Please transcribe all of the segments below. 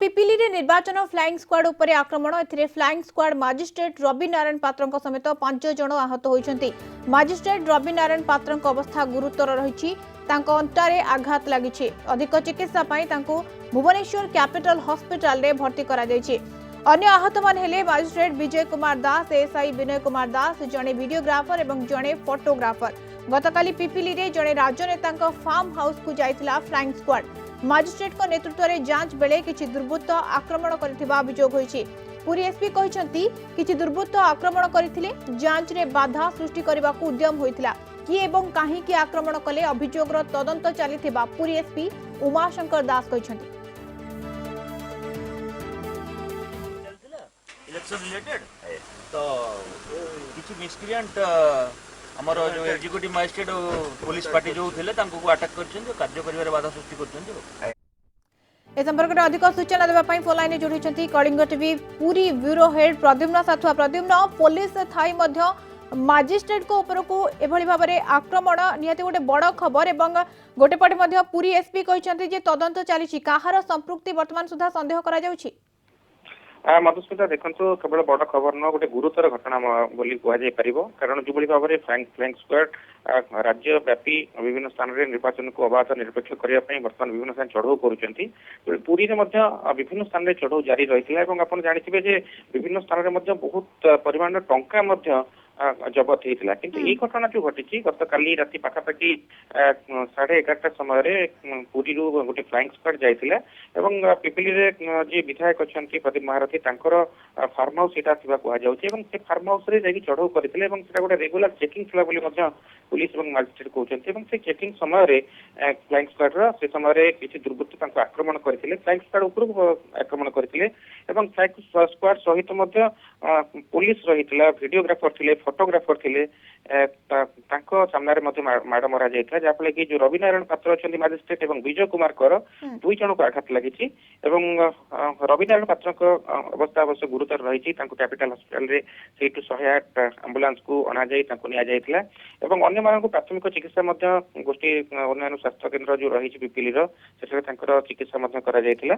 पिपिली रे निर्वाचन flying squad उपरे आक्रमण एथिरे flying squad magistrate Ravi Narayan Patra समेत 5 जन आहत होइछन्ति। मजिस्ट्रेट रवि नारायण पात्र अवस्था गुरुतर रहिछि। तांको अंटारे आघात लागिछि। अधिक चिकित्सा पई तांको भुवनेश्वर कैपिटल हॉस्पिटल रे भर्ती करा जायछि। अन्य आहत मान हेले मजिस्ट्रेट विजय कुमार दास, एसआई विनय कुमार दास, जने वीडियोग्राफर एवं जने फोटोग्राफर। गतकाली पिपिली रे जने राजनेता फार्म हाउस को जाइथिला फ्लाइंग स्क्वाड। मजिस्ट्रेट को नेतृत्व में जांच बेले किछि दुर्बृत्त आक्रमण करथिबा अभियोग होइछि। पुरी एसपी कहिसंती किछि दुर्बृत्त आक्रमण करथिले, जांच रे बाधा सृष्टि करबाकू उद्यम होइथिला। कि एवं काहे कि आक्रमण कले अभियोगर तदंत चलिथिबा पुरी एसपी उमाशंकर दास कहिसंती। इलेक्शन रिलेटेड तो किछि मिसक्रिएंट हमर जो एग्जीक्यूटिव मजिस्ट्रेट पुलिस पार्टी जो थिले तांको अटैक करछन जो कार्य करिवारे बाधा सृष्टि करछन। ए संपर्क में अधिक सूचना देबा पई फोन लाइन जोड़िछंती Kalinga TV Puri bureau head Pradyumna Sathua. Pradyumna, police थाई मध्य मजिस्ट्रेट को ऊपर को एभली भाबरे आक्रमण निहाती गोटे बड़ खबर एवं गोटे पटे मध्य पूरी एसपी कहिसंती जे तदंत चलीछि। काहार संपृक्ति वर्तमान सुधा संदेह करा जाउछि? मधुस्मिता देखो केवल बड़ खबर न गोटे गुरुतर घटना बोली कहुई पार कारण जो भाव में फ्लाइंग स्क्वाड राज्यव्यापी विभिन्न स्थान में निर्वाचन को अबाध निरपेक्ष करने बर्तमान विभिन्न स्थान चढ़ऊ कर पुरी में विभिन्न स्थान में चढ़ऊ जारी रही है। आप जानते विभिन्न स्थान में बहुत परिमाण टंका जबत होता किंतु ये घटना जो घटी गत काली राति पाखापाखि 11:30 समय पुरी गोटे फ्लाइंग स्क्वाड जाइथिला एवं पिपिली रे जे विधायक अछंती प्रदीप महारथी तांकर फार्म हाउस एटा थिबा कहा जाउची एवं से फार्म हाउस रे जाई चढ़ऊ करथिले एवं सेटा गोटे रेगुलर चेकिंग थिला बोली मध्य पुलिस एवं मजिस्ट्रेट कहउछंती एवं से चेकिंग समय रे फ्लाइंग स्क्वाड रा से समय रे किछि दुर्बृत्त तांको आक्रमण करथिले। फ्लाइंग स्क्वाड ऊपर आक्रमण करथिले एवं फ्लाइंग स्क्वाड सहित मध्य पुलिस रहितला, वीडियोग्राफर थिले, फोटोग्राफर थिले, तांको सामने रे मध्य माड मरा जायथा जाफले कि जो रवि नारायण पात्र अछंती मजिस्ट्रेट एवं विजय कुमार कर दुई जन को आघात लागिछि एवं रवि नारायण पात्र को अवस्था अवश्य गुरुतर रही। कैपिटल हॉस्पिटल रे सेठु 108 एम्बुलेंस को अना जाई तांको निया जायथिला एवं अन्य मानक प्राथमिक चिकित्सा मध्य गोष्ठी उन्नयन स्वास्थ्य केन्द्र जो रही पिपिली सेठे तांकर चिकित्सा मध्य करा जायथिला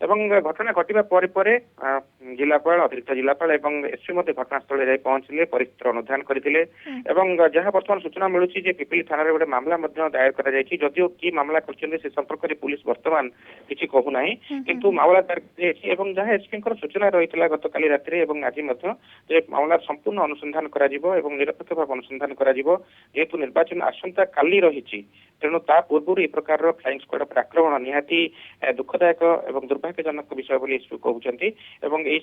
एवं घटना घटिबा परे परे जिलापाल, अतिरिक्त जिलापाल एवं एसपी मध्य घटनास्थल रे पहुंचले, परिस्थिति अनुधान करथिले एवं जहां वर्तमान सूचना मिलुछि जे पिपिली थाना रे गोटे मामला मध्य दायर करा जायछि। जदिओ की मामला करछन्ते से संपर्क रे पुलिस वर्तमान किछि कहू नाही किंतु मामला दायर जायछि एवं जहां एसपी कर सूचना रहितला गत काली रात्रि एवं आज मध्य जे मामला संपूर्ण अनुसंधान करा जिवो एवं निरपेक्ष भाव अनुसंधान करा जिवो जेतु निर्वाचन आसंता काली रहिछि तेणु ता पूर्व ए प्रकार फ्लाइंग स्क्वाड पर आक्रमण निहाती दुखदायक एवं दुर्भाग्यजनक विषय बोली एसपी कहउछन्ती एवं ए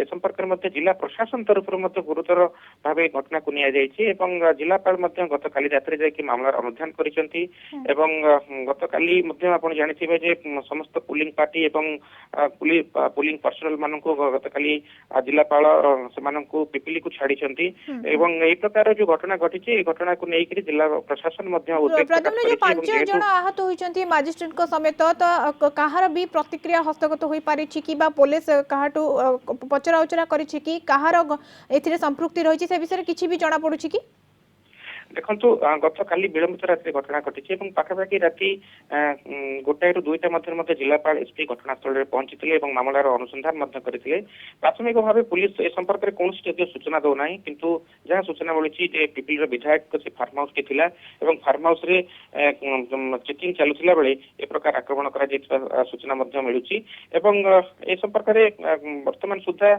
संपर्क में जिला प्रशासन तरफ गुरुतर भाव घटना को निया जायछि एवं जिलापाल गत काली रात्रि जाकि मामला अनुधान करिसंती एवं गत काली आपण जानिथिबे जे समस्त पुलिंग पार्टी एवं पुलिंग पर्सनल माननको गत काली जिलापाल से माननको पिपिली को छाडिसंती एवं ए प्रकार जो घटना घटिछि ए घटना को नेइकरी जिला प्रशासन उद्वेग प्रकट करिछि। 5 जन आहत होइचंती मजिस्ट्रेट को समेत तो काहार भी प्रतिक्रिया हस्तगत होई पारिछि कि बा पुलिस काहाटू पचरा उचरा करिछि कि काहार एथिरे संपृक्ति रहिछि से विषय किछि भी जणा पडुछि कि? देखो गत काली विलंबित रात्रि घटना घटी पाखापाखि राति 1 ରୁ 2ଟା मध्य जिलापाल एसपी घटनास्थल में पहुंची मामलार अनुसंधान करते प्राथमिक भाव पुलिस ए संपर्क में कौन सूचना दौना किंतु जहाँ सूचना मिली पिपिल विधायक से फार्म हाउस थे फार्म हाउस रे चेकिंग चलुला बेले ए प्रकार आक्रमण कर सूचना मिलूँ एवं ए संपर्क में वर्तमान सुधा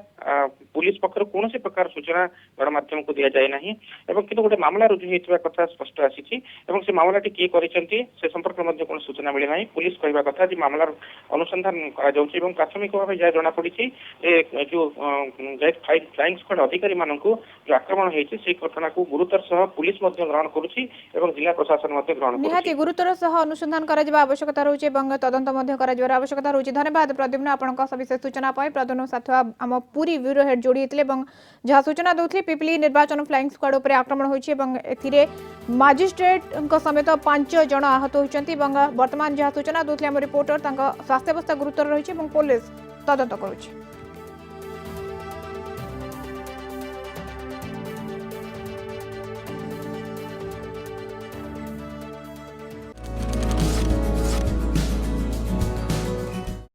पुलिस पक्ष कौन प्रकार सूचना गणमाध्यम को दि जाए ना किंतु गोटे मामला रुजु कथा स्पष्ट आसी से मामलाटी किए करिसेंती से संपर्क में कौन सूचना मिले ना। पुलिस कहवा कथा जे मामलार अनुसंधान करा जाउछि एवं प्राथमिक भाव जहाँ जना पड़ी जो फ्लाइंग स्क्वाड अधिकारी मानक जो आक्रमण होइछि से घटना को गुरुतर सह पुलिस ग्रहण करुछि एवं जिला प्रशासन ग्रहण निहाती गुरुतर सह अनुसंधान करा जिबा आवश्यकता रहउछि एवं तदंत मध्य करा जिबार आवश्यकता रहउछि। धन्यवाद प्रद्युम्न आपनका सविशेष सूचना पाए। प्रद्युम्न साथवा हम पूरी ब्यूरो हेड जोड़ी हेतले एवं जहाँ सूचना दउथले पिपिली निर्वाचन फ्लाइंग स्क्वाड ऊपर आक्रमण होइछि एवं एथिरे मजिस्ट्रेट समेत 5 जन आहत होइछन्ति एवं वर्तमान जहाँ सूचना दउथले हम रिपोर्टर तांका स्वास्थ्य अवस्था गुरुतर रहिछि एवं पुलिस तदंत करुछि।